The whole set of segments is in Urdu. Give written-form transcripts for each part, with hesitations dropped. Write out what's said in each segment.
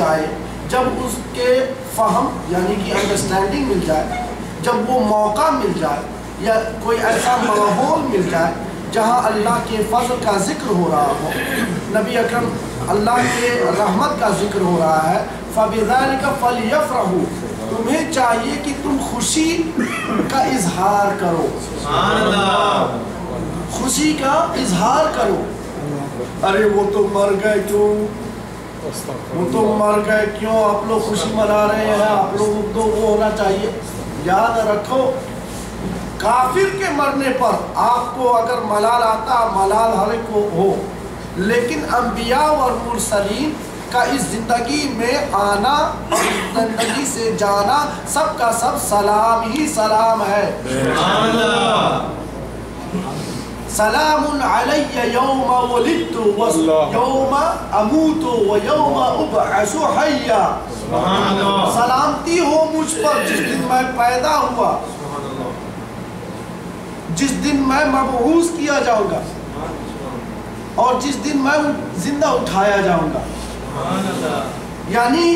جائے، جب اس کے فہم یعنی کہ انڈرسٹینڈنگ مل جائے، جب وہ موقع مل جائے یا کوئی ایسا ماحول مل جائے جہاں اللہ کے فضل کا ذکر ہو رہا ہو، نبی اکرم اللہ کے رحمت کا ذکر ہو رہا ہے، فَبِذَلِكَ فَلْيَفْرَحُوا، تمہیں چاہیے کہ تم خوشی کا اظہار کرو، خوشی کا اظہار کرو۔ ارے وہ تو مر گئے کیوں، وہ تو مر گئے کیوں، آپ لوگ خوشی منا رہے ہیں، آپ لوگوں کو وہ ہونا چاہیے۔ یاد رکھو کافر کے مرنے پر آپ کو اگر ملال آتا، ملال ہر ایک کو ہو، لیکن انبیاء اور مرسلین کا اس زندگی میں آنا اور زندگی سے جانا سب کا سب سلام ہی سلام ہے۔ سلام علی یوم ولدت و یوم اموت و یوم ابعث حیا، سلامتی ہو مجھ پر جس دن میں پیدا ہوا، جس دن میں مبعوث کیا جاؤں گا، اور جس دن میں زندہ اٹھایا جاؤں گا۔ یعنی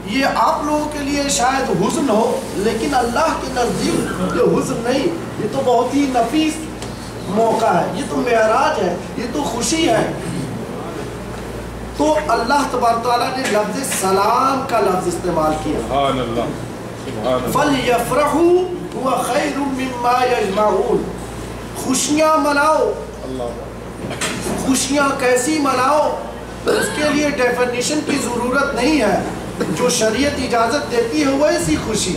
یہ آپ لوگوں کے لیے شاید حزن ہو، لیکن اللہ کے نزدیک یہ حزن نہیں، یہ تو بہت ہی نفیس موقع ہے، یہ تو معراج ہے، یہ تو خوشی ہے۔ تو اللہ تبارک تعالیٰ نے لفظ سلام کا لفظ استعمال کیا، فَلْيَفْرَحُوا هُوَ خَيْرٌ مِّمَّا يَجْمَعُونَ، خوشیاں مناؤ۔ خوشیاں کیسی مناؤ، اس کے لیے ڈیفینیشن کی ضرورت نہیں ہے، جو شریعت اجازت دیتی ہے ویسی خوشی۔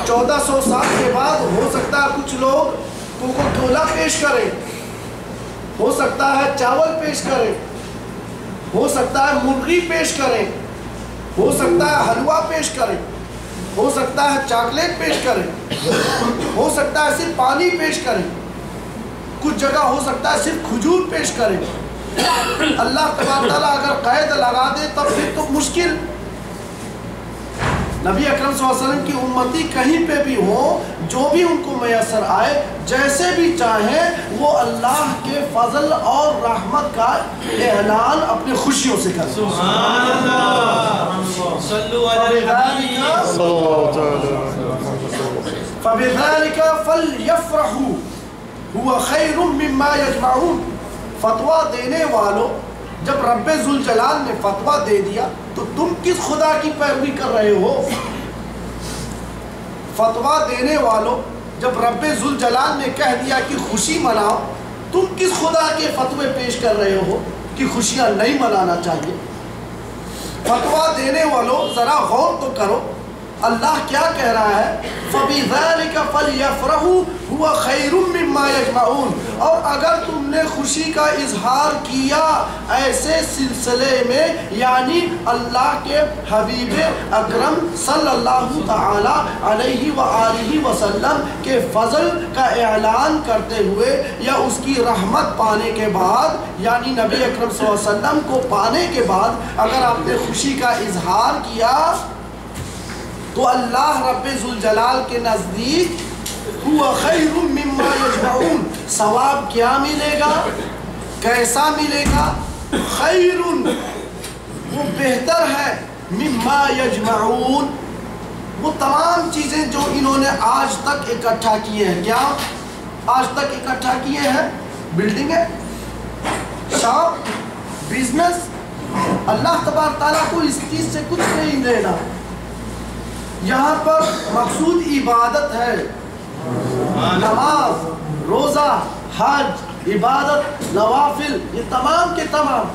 1400 سال کے بعد ہو سکتا ہے کچھ لوگ کوکو کولا پیش کریں، ہو سکتا ہے چاول پیش کریں، ہو سکتا ہے مرغی پیش کریں، ہو سکتا ہے حلوہ پیش کریں، ہو سکتا ہے چاکلیٹ پیش کریں، ہو سکتا ہے صرف پانی پیش کریں، کچھ جگہ ہو سکتا ہے صرف کھجور پیش کریں۔ اللہ تبارک تعالیٰ اگر قید لگا دے تب پھر تو مشکل۔ نبی اکرم صلی اللہ علیہ وسلم کی امتی کہیں پہ بھی ہو، جو بھی ان کو میسر آئے، جیسے بھی چاہیں وہ اللہ کے فضل اور رحمت کا اعلان اپنی خوشیوں سے کریں۔ سبحان اللہ، صلو علی الحبیب، فَبِذَلِكَ فَلْيَفْرَحُوا هُوَ خَيْرٌ مِّمَّا يَجْمَعُونَ۔ فتویٰ دینے والوں، جب رب ذوالجلال نے فتویٰ دے دیا تو تم کس خدا کی پیروی کر رہے ہو؟ فتویٰ دینے والوں، جب رب ذوالجلال نے کہہ دیا کہ خوشی مناؤ، تم کس خدا کے فتوے پیش کر رہے ہو کہ خوشیاں نہیں منانا چاہیے؟ فتویٰ دینے والوں ذرا غور تو کرو، اللہ کیا کہہ رہا ہے؟ فَبِذَلِكَ فَلْيَفْرَحُوا هُوَ خَيْرٌ مِّمَّا يَجْمَعُونَ۔ اور اگر تم نے خوشی کا اظہار کیا ایسے سلسلے میں، یعنی اللہ کے حبیب اکرم صلی اللہ تعالی علیہ وآلہ وسلم کے فضل کا اعلان کرتے ہوئے یا اس کی رحمت پانے کے بعد، یعنی نبی اکرم صلی اللہ علیہ وسلم کو پانے کے بعد اگر آپ نے خوشی کا اظہار کیا تو اللہ رب ذوالجلال کے نزدیک هُوَ خَيْرٌ مِّمَّا يَجْمَعُونَ، ثواب کیا ملے گا، کیسا ملے گا؟ خیرٌ، وہ بہتر ہے، مِّمَّا يَجْمَعُونَ، وہ تمام چیزیں جو انہوں نے آج تک اکٹھا کیے ہیں۔ کیا آج تک اکٹھا کیے ہیں؟ بلڈنگیں، شاپ، بزنس۔ اللہ تبارک تعالیٰ کو اس چیز سے کچھ نہیں دینا۔ یہاں پر مقصود عبادت ہے، نماز، روزہ، حج، عبادت، نوافل، یہ تمام کے تمام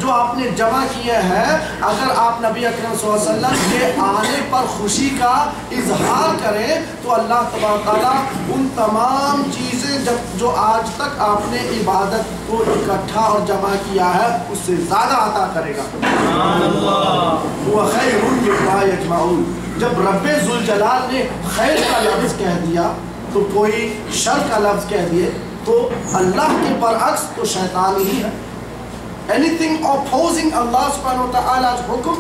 جو آپ نے جمع کیے ہیں، اگر آپ نبی اکرم صلی اللہ علیہ وسلم کے آنے پر خوشی کا اظہار کریں تو اللہ تبارک تعالیٰ ان تمام چیزیں جو آج تک آپ نے عبادت کو اکٹھا اور جمع کیا ہے اس سے زیادہ عطا کرے گا۔ وہ خیر مما یجمعون، جب رب ذوالجلال نے خیر کا لفظ کہہ دیا تو کوئی شر کا لفظ کہہ دیے تو اللہ کے برعکس تو شیطان ہی ہے۔ Anything opposing Allah subhanahu wa ta'ala's hukum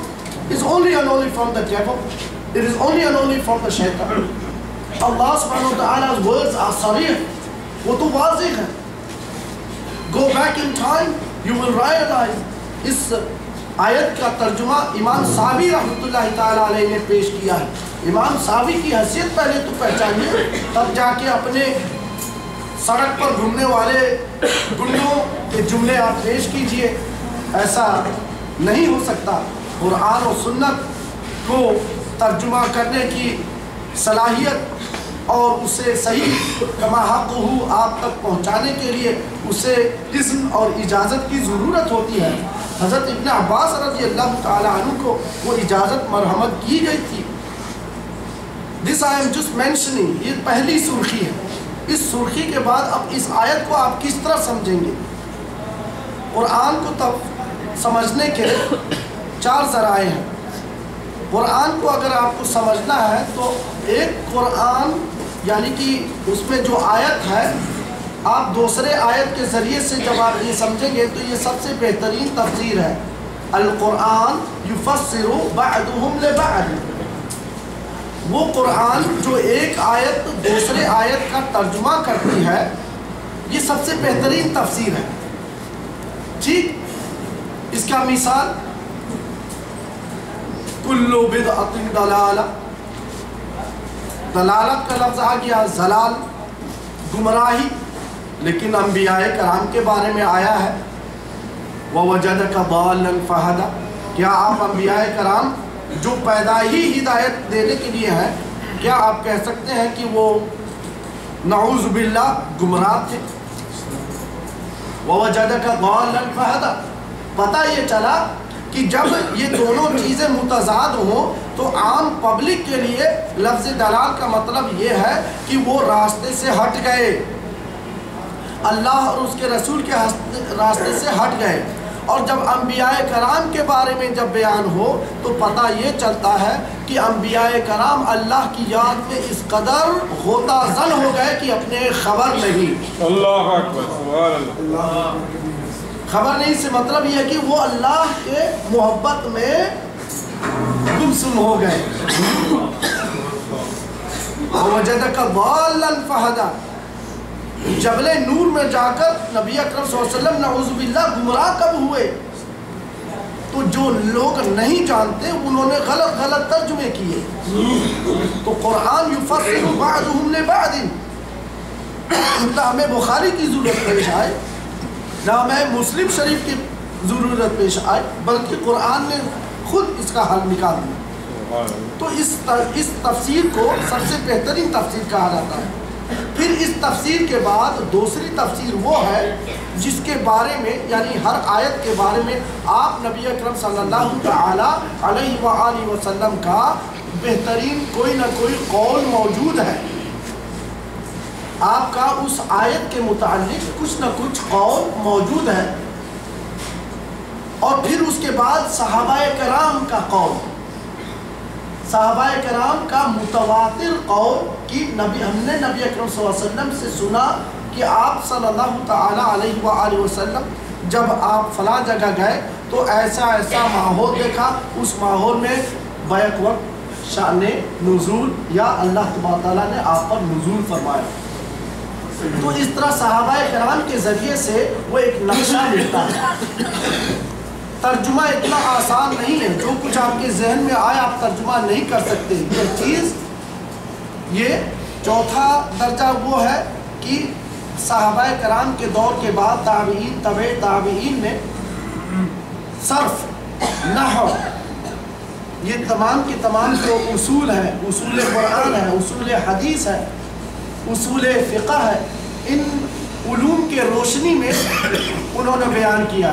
is only and only from the devil. It is only and only from the shaitan. Allah subhanahu wa ta'ala's words are sarih. وہ تو واضح ہے. Go back in time, you will realize اس آیت کا ترجمہ امام ساوی رحمۃ اللہ تعالیٰ علیہ نے پیش کیا ہے۔ امام ساوی کی حیثیت پہلے تو پہچانیے، تب جا کے اپنے سڑک پر گھومنے والے گنڈوں کے جملے آپ پیش کیجئے۔ ایسا نہیں ہو سکتا۔ قرآن و سنت کو ترجمہ کرنے کی صلاحیت اور اسے صحیح کما حق ہو آپ تک پہنچانے کے لیے اسے اذن اور اجازت کی ضرورت ہوتی ہے۔ حضرت ابن عباس رضی اللہ تعالیٰ عنہ کو وہ اجازت مرحمت کی گئی تھی۔ This I am just mentioning، یہ پہلی سرخی ہے۔ اس سرخی کے بعد اب اس آیت کو آپ کس طرح سمجھیں گے؟ قرآن کو تب سمجھنے کے 4 ذرائع ہیں۔ قرآن کو اگر آپ کو سمجھنا ہے تو ایک قرآن یعنی کہ اس میں جو آیت ہے، آپ دوسرے آیت کے ذریعے سے جب آپ یہ سمجھیں گے تو یہ سب سے بہترین تفسیر ہے۔ القرآن یفسر بعضهم لبعض، وہ قرآن جو ایک آیت دوسرے آیت کا ترجمہ کرتی ہے، یہ سب سے بہترین تفسیر ہے۔ ٹھیک، اس کا مثال کل بدعۃ ضلالہ، دلالت کا لفظ آ گیا، ضلال گمراہی، لیکن انبیاء کرام کے بارے میں آیا ہے وَوَجَدَكَ ضَالًّا فَهَدَى، کیا آپ انبیاء کرام جو پیدا ہی ہدایت دینے کے لیے ہیں، کیا آپ کہہ سکتے ہیں کہ وہ نعوذ باللہ گمراہ تھے؟ وَوَجَدَكَ ضَالًّا فَهَدَى، پتہ یہ چلا کہ جب یہ دونوں چیزیں متضاد ہوں تو عام پبلک کے لیے لفظ دلال کا مطلب یہ ہے کہ وہ راستے سے ہٹ گئے، اللہ اور اس کے رسول کے راستے سے ہٹ گئے۔ اور جب انبیاء کرام کے بارے میں جب بیان ہو تو پتہ یہ چلتا ہے کہ انبیاء کرام اللہ کی یاد میں اس قدر غوطہ زن ہو گئے کہ اپنے خبر نہیں۔ اللہ اکبر، خبر نہیں سے مطلب یہ ہے کہ وہ اللہ کے محبت میں گمسم ہو گئے۔ وَوَجَدَكَ ضَالًّا فَهَدَى، جبل نور میں جا کر نبی اکرم صلی اللہ علیہ وسلم نعوذ باللہ گمراہ کب ہوئے؟ تو جو لوگ نہیں جانتے انہوں نے غلط ترجمے کیے۔ تو قرآن یفسر بعضهم لبعض، نہ ہمیں بخاری کی ضرورت پیش آئے نہ ہمیں مسلم شریف کی ضرورت پیش آئے، بلکہ قرآن نے خود اس کا حل نکال دیا۔ تو اس تفسیر کو سب سے بہترین تفسیر کہا جاتا ہے۔ پھر اس تفسیر کے بعد دوسری تفسیر وہ ہے جس کے بارے میں یعنی ہر آیت کے بارے میں آپ نبی اکرم صلی اللہ تعالی علیہ وآلہ وسلم کا بہترین کوئی نہ کوئی قول موجود ہے۔ آپ کا اس آیت کے متعلق کچھ نہ کچھ قول موجود ہے، اور پھر اس کے بعد صحابہ کرام کا قول، صحابہ کرام کا متواتر قول کہ ہم نے نبی اکرم صلی اللہ علیہ وسلم سے سنا کہ آپ صلی اللہ تعالی علیہ وآلہ وسلم جب آپ فلاں جگہ گئے تو ایسا ماحول دیکھا، اس ماحول میں بیک وقت شان نزول یا اللہ تبارک تعالیٰ نے آپ پر نزول فرمایا۔ تو اس طرح صحابہ کرام کے ذریعے سے وہ ایک نقشہ ملتا ہے۔ ترجمہ اتنا آسان نہیں ہے، جو کچھ آپ کے ذہن میں آئے آپ ترجمہ نہیں کر سکتے۔ یہ چیز، یہ چوتھا درجہ وہ ہے کہ صحابہ کرام کے دور کے بعد تابعین، تبع تابعین نے صرف، نحو، یہ تمام کے تمام جو اصول ہیں، اصول قرآن ہے، اصول حدیث ہے، اصول فقہ ہے، ان علوم کے روشنی میں انہوں نے بیان کیا۔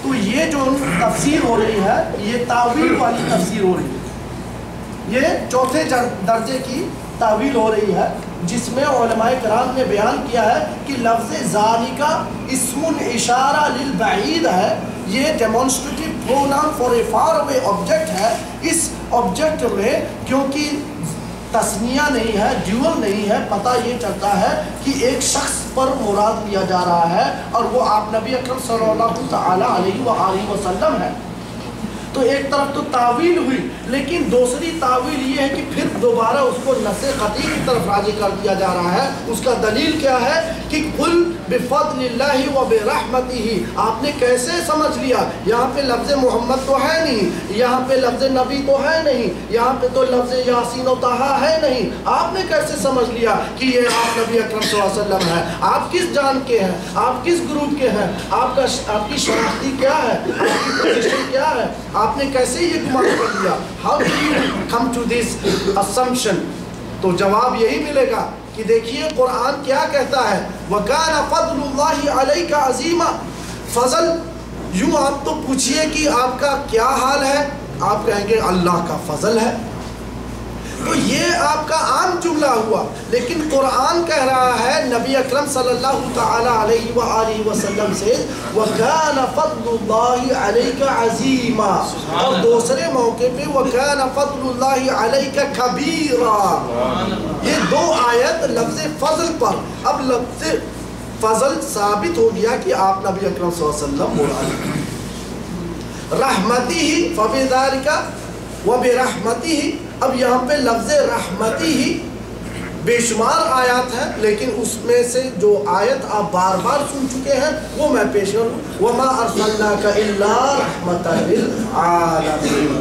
تو یہ جو تفسیر ہو رہی ہے یہ تاویل والی تفسیر ہو رہی ہے، یہ چوتھے درجے کی تاویل ہو رہی ہے، جس میں علماء کرام نے بیان کیا ہے کہ لفظ ذالکا اسم اشارہ للبعید ہے، یہ demonstrative pronoun for a far away object ہے۔ اس آبجیکٹ میں کیونکہ تسنیہ نہیں ہے، ڈیول نہیں ہے، پتہ یہ چلتا ہے کہ ایک شخص پر مراد لیا جا رہا ہے اور وہ آپ نبی اکرم صلی اللہ تعالی علیہ وآلہ وسلم ہے۔ تو ایک طرف تو تعویل ہوئی، لیکن دوسری تعویل یہ ہے کہ پھر دوبارہ اس کو نص قطعی کی طرف راجع کر دیا جا رہا ہے۔ اس کا دلیل کیا ہے کہ قل بفضل اللہ و برحمتہ، آپ نے کیسے سمجھ لیا؟ یہاں پہ لفظ محمد تو ہے نہیں، یہاں پہ لفظ نبی تو ہے نہیں، یہاں پہ تو لفظ یاسین و طہا ہے نہیں، آپ نے کیسے سمجھ لیا کہ یہ آپ نبی اکرم صلی اللہ علیہ وسلم ہے؟ آپ کس جان کے ہیں؟ آپ کس گروپ کے ہیں؟ آپ کی شناختی کیا ہے؟ آپ کی پوزیشن کیا ہے؟ آپ نے کیسے یہ گمان کر لیا؟ How do you come to this assumption؟ تو جواب یہی ملے گا کہ دیکھیے قرآن کیا کہتا ہے، وَكَانَ فَضْلُ اللَّهِ عَلَيْكَ عَظِيمًا۔ فضل، یوں آپ تو پوچھئے کہ آپ کا کیا حال ہے، آپ کہیں گے اللہ کا فضل ہے، تو یہ آپ کا عام جملہ ہوا، لیکن قرآن کہہ رہا ہے نبی اکرم صلی اللہ تعالی علیہ وآلہ وسلم سے وَكَانَ فَضْلُ اللَّهِ عَلَيْكَ عَظِيمًا، اور دوسرے موقع پہ وَكَانَ فَضْلُ اللَّهِ عَلَيْكَ كَبِيرًا۔ یہ دو آیت لفظ فضل پر، اب لفظ فضل ثابت ہو گیا کہ آپ نبی اکرم صلی اللہ علیہ وسلم مراد، رحمتی ہی فَبِذَلِكَ وَبِرَحْمَتِهِ، اب یہاں پہ لفظ رحمتی ہی بے شمار آیات ہیں، لیکن اس میں سے جو آیت آپ بار بار سن چکے ہیں وہ میں پیش کروں، وَمَا أَرْسَلْنَاكَ إِلَّا رَحْمَةً لِلْعَالَمِينَ،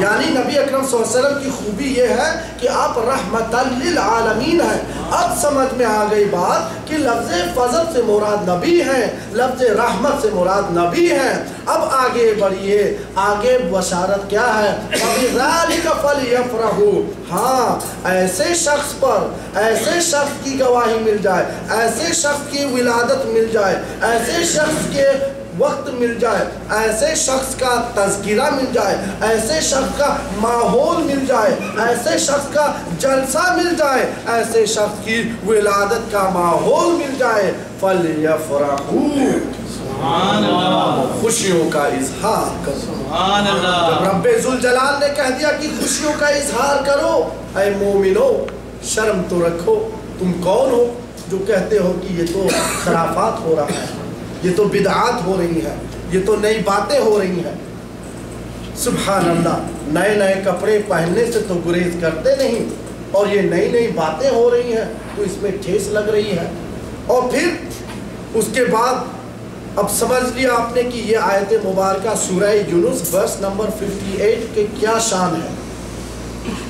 یعنی نبی اکرم صلی اللہ علیہ وسلم کی خوبی یہ ہے کہ آپ رحمتاً للعالمین ہیں۔ اب سمجھ میں آ گئی بات کہ لفظ فضل سے مراد نبی ہیں، لفظ رحمت سے مراد نبی ہیں۔ اب آگے بڑھئے، آگے بشارت کیا ہے؟ وَبِذَلِكَ فَلْيَفْرَحُوا، ہاں ایسے شخص پر، ایسے شخص کی گواہی مل جائے، ایسے شخص کی ولادت مل جائے، ایسے شخص کے وقت مل جائے، ایسے شخص کا تذکرہ مل جائے، ایسے شخص کا ماحول مل جائے، ایسے شخص کا جلسہ مل جائے، ایسے شخص کی ولادت کا ماحول مل جائے، فَلْيَفْرَحُوا، خوشیوں کا اظہار کرو۔ جب رب ذوالجلال نے کہہ دیا کہ خوشیوں کا اظہار کرو، اے مومنو شرم تو رکھو، تم کون ہو جو کہتے ہو کہ یہ تو خرافات ہو رہا ہے، یہ تو بدعات ہو رہی ہیں، یہ تو نئی باتیں ہو رہی ہیں۔ سبحان اللہ، نئے نئے کپڑے پہننے سے تو گریز کرتے نہیں، اور یہ نئی نئی باتیں ہو رہی ہیں تو اس میں ٹھیس لگ رہی ہے۔ اور پھر اس کے بعد اب سمجھ لیا آپ نے کہ یہ آیت مبارکہ سورہ یونس ورس نمبر 58 کے کیا شان ہے،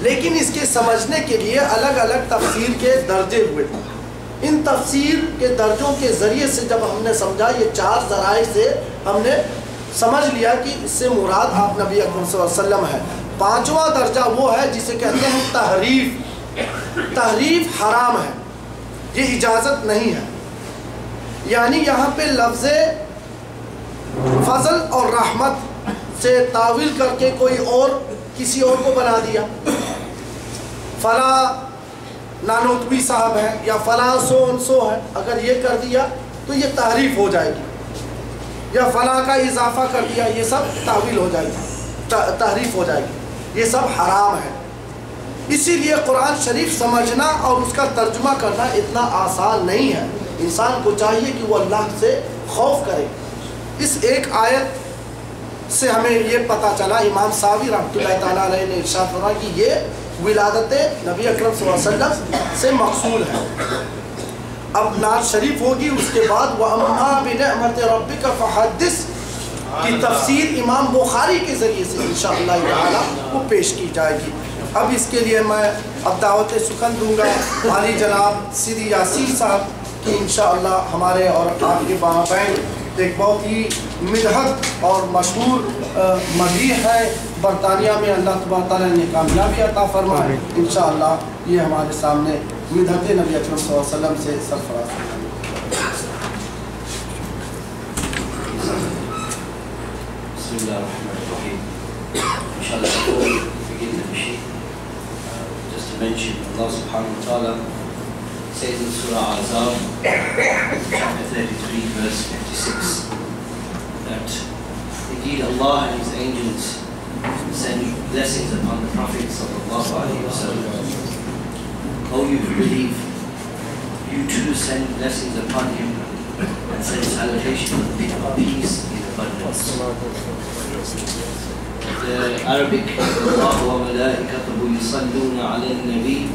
لیکن اس کے سمجھنے کے لیے الگ الگ تفسیر کے درجے ہوئے۔ ان تفسیر کے درجوں کے ذریعے سے جب ہم نے سمجھا، یہ 4 ذرائع سے ہم نے سمجھ لیا کہ اس سے مراد آپ نبی اکرم صلی اللہ علیہ وسلم ہے۔ 5واں درجہ وہ ہے جسے کہتے ہیں تحریف۔ تحریف حرام ہے، یہ اجازت نہیں ہے، یعنی یہاں پہ لفظ فضل اور رحمت سے تعویل کر کے کوئی اور کسی اور کو بنا دیا، فلاں نانوتوی صاحب ہے یا فلاں سو ہے، اگر یہ کر دیا تو یہ تحریف ہو جائے گی، یا فلاں کا اضافہ کر دیا، یہ سب تعویل ہو جائے گی، تحریف ہو جائے گی، یہ سب حرام ہے۔ اسی لیے قرآن شریف سمجھنا اور اس کا ترجمہ کرنا اتنا آسان نہیں ہے، انسان کو چاہیے کہ وہ اللہ سے خوف کرے۔ اس ایک آیت سے ہمیں یہ پتہ چلا، امام ساوی رحمۃ اللہ تعالیٰ علیہ نے ارشاد فرمایا کہ یہ ولادت نبی اکرم صلی اللہ علیہ وسلم سے مقصود ہے۔ اب نعت شریف ہوگی، اس کے بعد وَأَمَّا بِنِعْمَتِ رَبِّكَ فَحَدِّثْ کی تفسیر امام بخاری کے ذریعے سے انشاءاللہ تعالیٰ وہ پیش کی جائے گی۔ اب اس کے لیے میں اب دعوت سخن دوں گا عالی جناب سیدی یاسین صاحب کی، انشاءاللہ ہمارے اور آپ کے مابین ایک بہت ہی مدحت اور مشہور مدیح ہے، برطانیہ میں اللہ تبارک تعالیٰ نے کامیابی عطا فرمائے، انشاءاللہ یہ ہمارے سامنے مدحت نبی اکرم صلی اللہ علیہ وسلم سے سرفراز ہے۔ بسم اللہ الرحمن الرحیم۔ انشاءاللہ before we begin the machine, just to mention Allah subhanahu wa ta'ala says in Surah Al-Ahzab, chapter 33, verse 56, that indeed Allah and His angels send blessings upon the Prophet sallallahu alaihi wasallam. O you who believe, you too send blessings upon him and send salutation of peace in abundance. the Arabic, Allah wa malaikatahu yusalluna ala nabi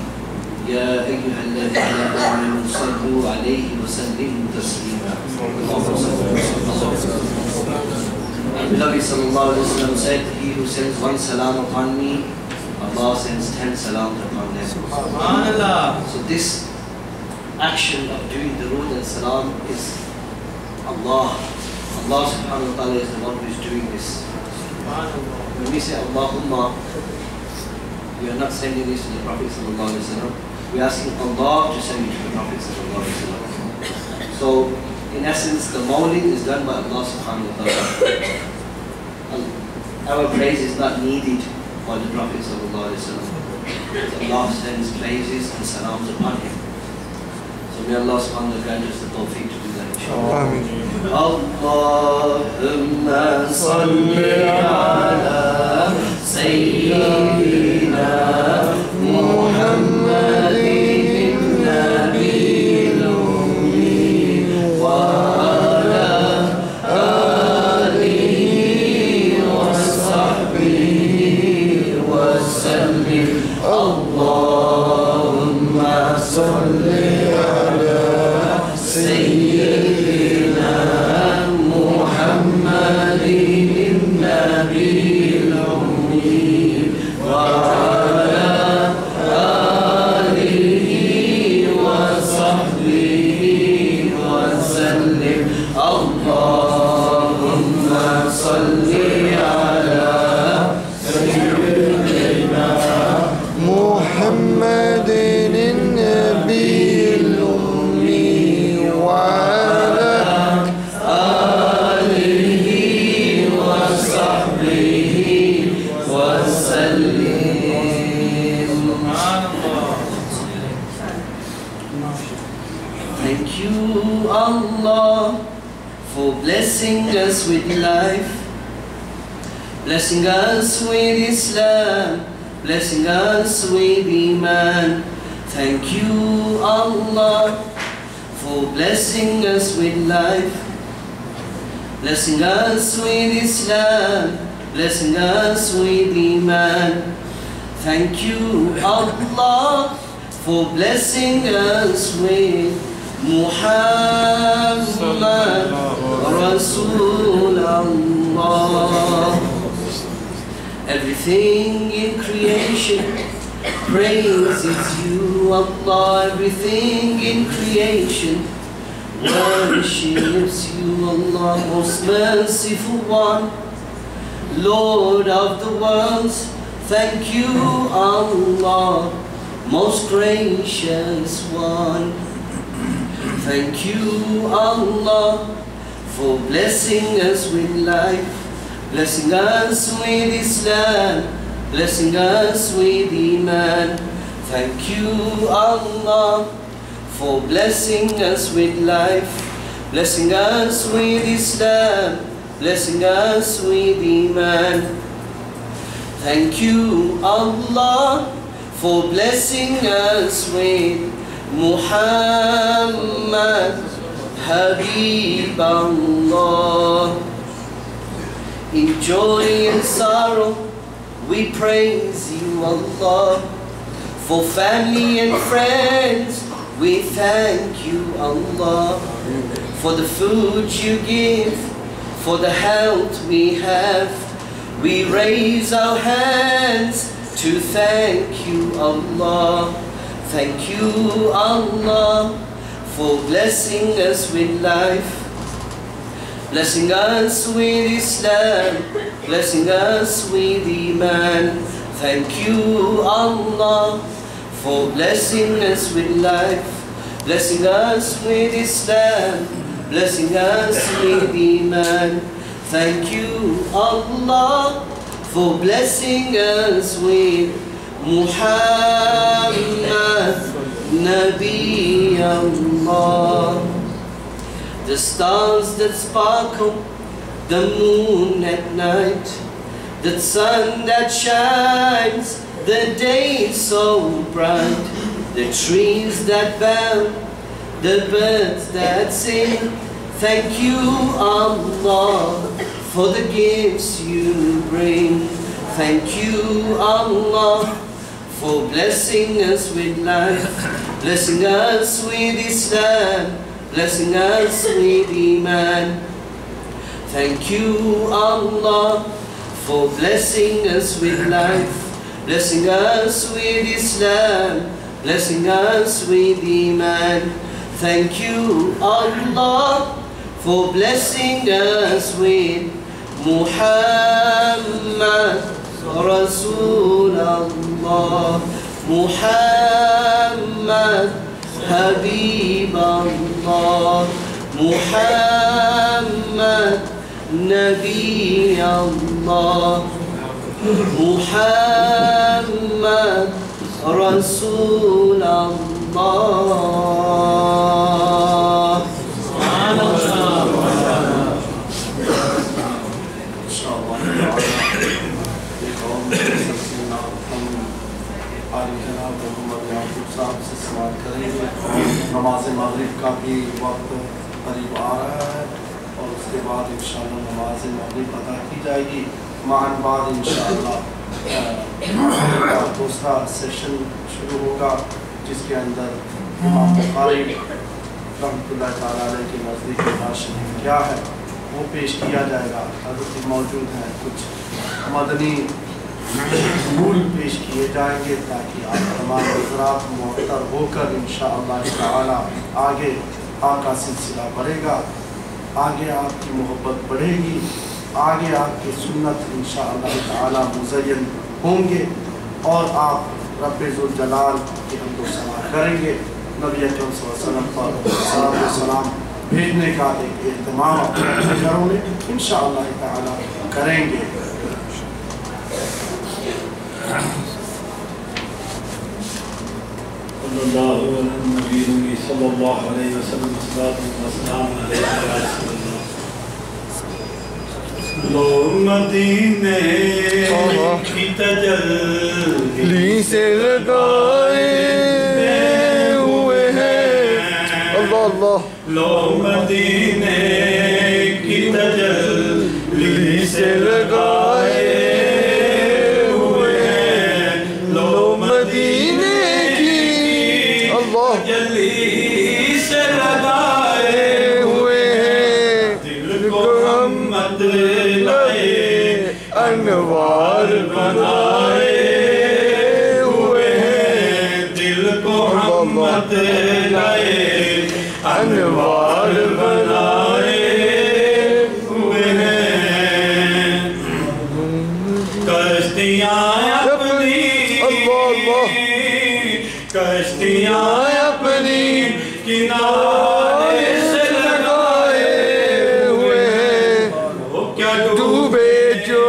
ya ayyuhalladhina amanu sallu alayhi wa sallimu taslima. And Nabi sallallahu alayhi wa sallam said, he who sends one salam upon me, Allah sends 10 salams upon them. Subhanallah. So this action of doing durood and salam is Allah. Allah subhanahu wa ta'ala is the one who is doing this. When we say Allahumma, we are not sending this to the Prophet sallallahu alaihi wasallam. We are asking Allah to send it to the Prophet sallallahu alaihi wasallam. So in essence, the mawlid is done by Allah subhanahu wa ta'ala. Our praise is not needed by the Prophet sallallahu alaihi wasallam. Allah sends praises and salams upon him. So may Allah subhanahu wa ta'ala grant us the tawfiq to do that, inshallah. Allahumma salli ala Sayyidina Muhammadin Nabiyil Ummi wa ala alihi wa sahbihi wa sallim. Allahumma salli سيدنا محمد النبي الأمي وعلى آله وصحبه وسلم. اللهم صل على سيدنا محمد النبي Allah for blessing us with life, blessing us with Islam, blessing us with Iman. Thank you Allah for blessing us with life, blessing us with Islam, blessing us with Iman. Thank you Allah for blessing us with Muhammad Rasulullah. Everything in creation praises you, Allah. Everything in creation worships you, Allah. Most merciful one, Lord of the worlds. Thank you, Allah. Most gracious one. Thank you, Allah, for blessing us with life, blessing us with Islam, blessing us with Iman. Thank you, Allah, for blessing us with life, blessing us with Islam, blessing us with Iman. Thank you, Allah, for blessing us with Muhammad Habib Allah. In joy and sorrow we praise you, Allah. For family and friends we thank you, Allah. For the food you give, for the health we have, we raise our hands to thank you, Allah. Thank you, Allah, for blessing us with life, blessing us with Islam, blessing us with Iman. Thank you, Allah, for blessing us with life, blessing us with Islam, blessing us with Iman. Thank you, Allah, for blessing us with Muhammad Nabi Allah. The stars that sparkle, the moon at night, the sun that shines, the day so bright, the trees that bound, the birds that sing. Thank you, Allah, for the gifts you bring. Thank you, Allah, for blessing us with life, blessing us with Islam, blessing us with Iman. Thank you, Allah, for blessing us with life, blessing us with Islam, blessing us with Iman. Thank you, Allah, for blessing us with Muhammad Rasulullah, Muhammad Habib Allah, Muhammad Nabi Allah, Muhammad Rasulullah. نماز مغرب کا بھی وقت قریب آ رہا ہے اور اس کے بعد انشاءاللہ نماز مغرب ادا کی جائے گی. معاً بعد انشاءاللہ دوسرا سیشن شروع ہوگا جس کے اندر امام بخاری رحمۃ اللہ تعالیٰ علیہ کے نزدیک نماز شریف کیا ہے وہ پیش کیا جائے گا. حضرت موجود ہیں, کچھ مدنی اصول پیش کیے جائیں گے تاکہ آپ تمام حضرات معطر ہو کر انشاءاللہ تعالی آگے آپ کا سلسلہ بڑھے گا, آگے آپ کی محبت بڑھے گی, آگے آپ کی سنت انشاءاللہ تعالی مزین ہوں گے اور آپ رب ذوالجلال کی حمد و ثنا کریں گے. نبی اکرم صلی اللہ علیہ وسلم پر صلاۃ و سلام بھیجنے کا ایک اہتمام اپنے گھروں میں انشاءاللہ تعالی کریں گے. صلی اللہ علیہ وسلم السلام علیکم. لو مدینے کی تجلی سے لگائے ہوئے ہیں اللہ اللہ. لو مدینے کی تجلی سے لگائے ہوئے ہیں, لو مدینے کی تجلی سے لگائے ہوئے ہیں, دل کو محمد لائے انوار بنائے ہوئے ہیں, دل کو محمد لائے انوار بنائے ہوئے ہیں. کشتیاں اپنی کشتیاں اپنی کنارے سے لگائے ہوئے ہیں, وہ کیا ڈوبے جو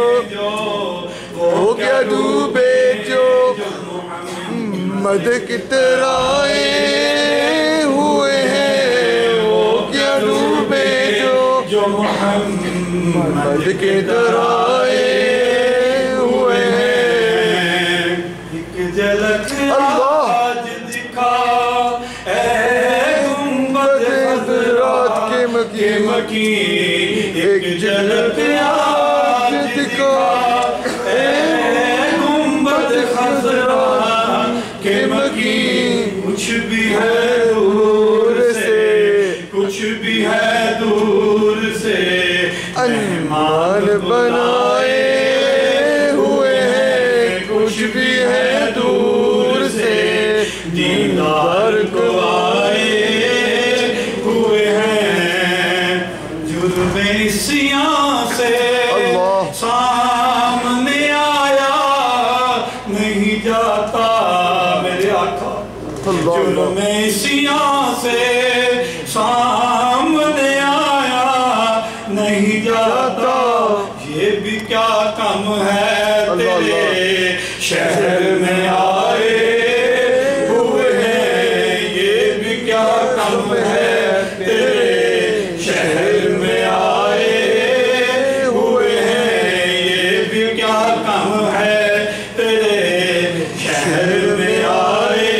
وہ کیا ڈوبے جو محمد کی طرح آئے ہوئے ہیں, وہ کیا ڈوبے جو محمد کی طرح آئے ہوئے ہیں. ایک جھلک آج دکھا اے گنبد حضرات کے مکین, ایک جھلک آج دکھا اے گنبد حضرات کے مکین. کچھ بھی ہے دور سے, کچھ بھی ہے دور سے مہمان بنائے ہوئے ہیں, کچھ بھی ہے دور سے دیدار کو آئے ہوئے ہیں. جرم سیاہ سے سامنے آیا نہیں جاتا میرے آقا, جرم سیاہ سے سامنے آیا نہیں جاتا. یہ بھی کیا کم ہے تیرے شہر میں آئے ہوئے ہیں, یہ بھی کیا کم ہے تیرے شہر میں آئے ہوئے ہیں, یہ بھی کیا کم ہے تیرے شہر میں آئے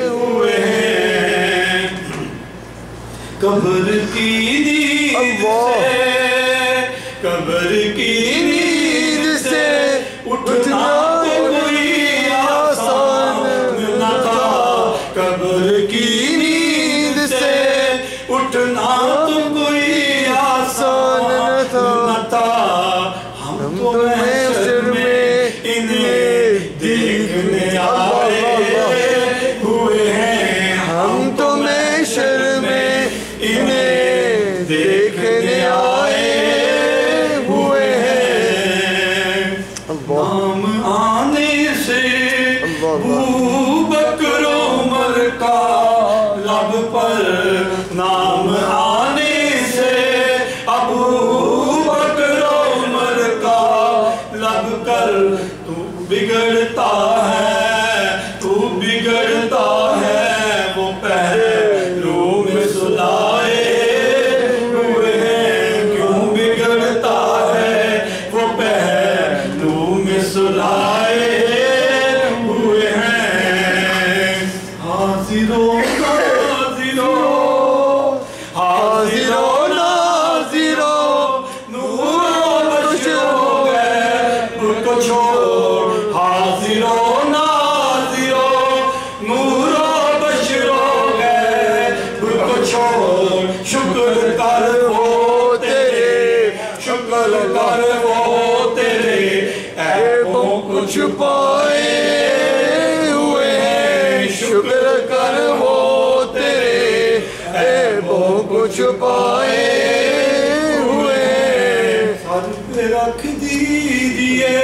ہوئے ہیں. قبر کی نیند سے قبر کی نیند سے نام آنے سے ابو بکر عمر کا لب پر، نام آنے سے ابو بکر عمر کا لب کر، تو بگڑتا ہے وہ پہلو میں سلائے ہوئے ہیں، کیوں بگڑتا ہے وہ پہلو میں سلائے ہوئے ہیں۔ حاضروں نور و بشر غیب کو چھوڑ، حاضروں نور و بشر غیب کو چھوڑ، شکر کر وہ تیرے عیبوں کو چھپائے ہوئے ہیں، شکر کر وہ تیرے عیبوں کو چھپائے ہوئے ہیں۔ سر پہ رکھ دیجئے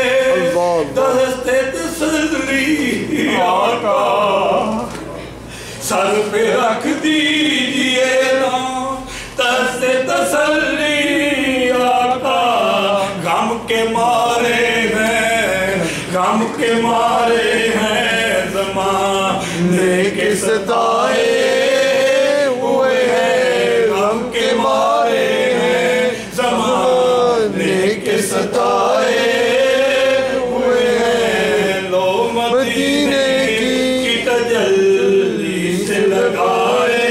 دست تسلی آقا، سر پہ رکھ دیجئے دست تسلی آقا، غم کے مارے ہیں زمانے کے ستائے ہوئے ہیں، غم کے مارے ہیں زمانے کے ستائے ہوئے ہیں۔ لو مدینے کی تجلی سے لگائے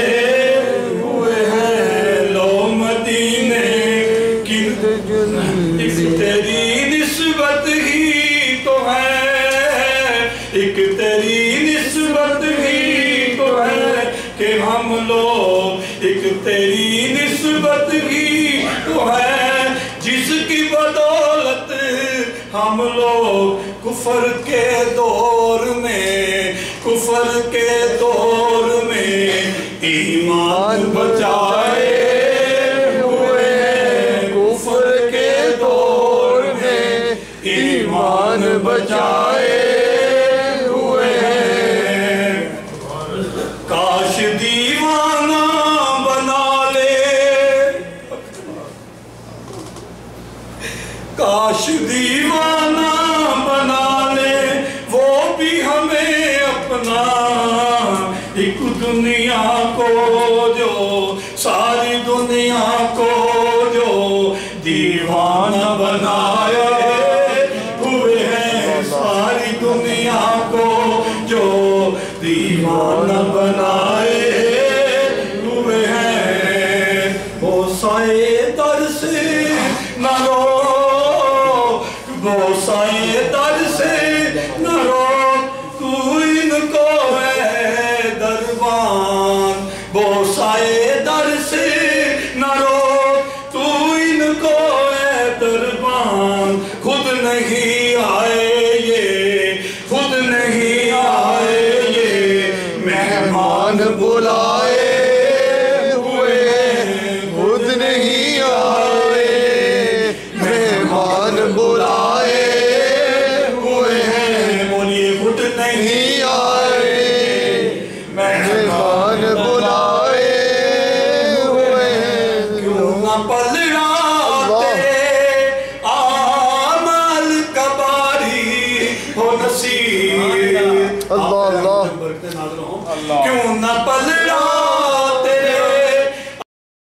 ہوئے ہیں، لو مدینے کی ایک تیری نسبت ہی تو ہے، ایک تیری نسبت ہی تو ہے کہ ہم لوگ، ایک تیری نسبت ہی تو ہے جس کی بدولت ہم لوگ کفر کے دور میں ایمان بچائے ہوئے ہیں، کفر کے دور میں ایمان بچائے ہوئے ہیں۔ کاش دیوانہ بنا لے، کاش دیوانہ بنا لے وہ بھی ہمیں اپنا، ایک دنیا کو جو، ساری دنیا کو جو دیوانہ بنائے ہوئے ہیں، ساری دنیا کو جو دیوانہ بنائے ہوئے ہیں۔ بوسائے در سے نہ رو، بوسائے در سے نہ رو، تو ان کو ہے دربان، بوسائے در سے نہ رو، تو ان کو ہے دربان، خود نہیں آئے یہ مہمان بلائے ہوئے ہیں، خود نہیں آئے مہمان بلائے ہوئے ہیں، بولیے خود نہیں آئے مہمان بلائے ہوئے ہیں۔ کیوں نہ پلٹاتے اعمال کا باری ہو نصیب، کیوں نہ پلٹاتے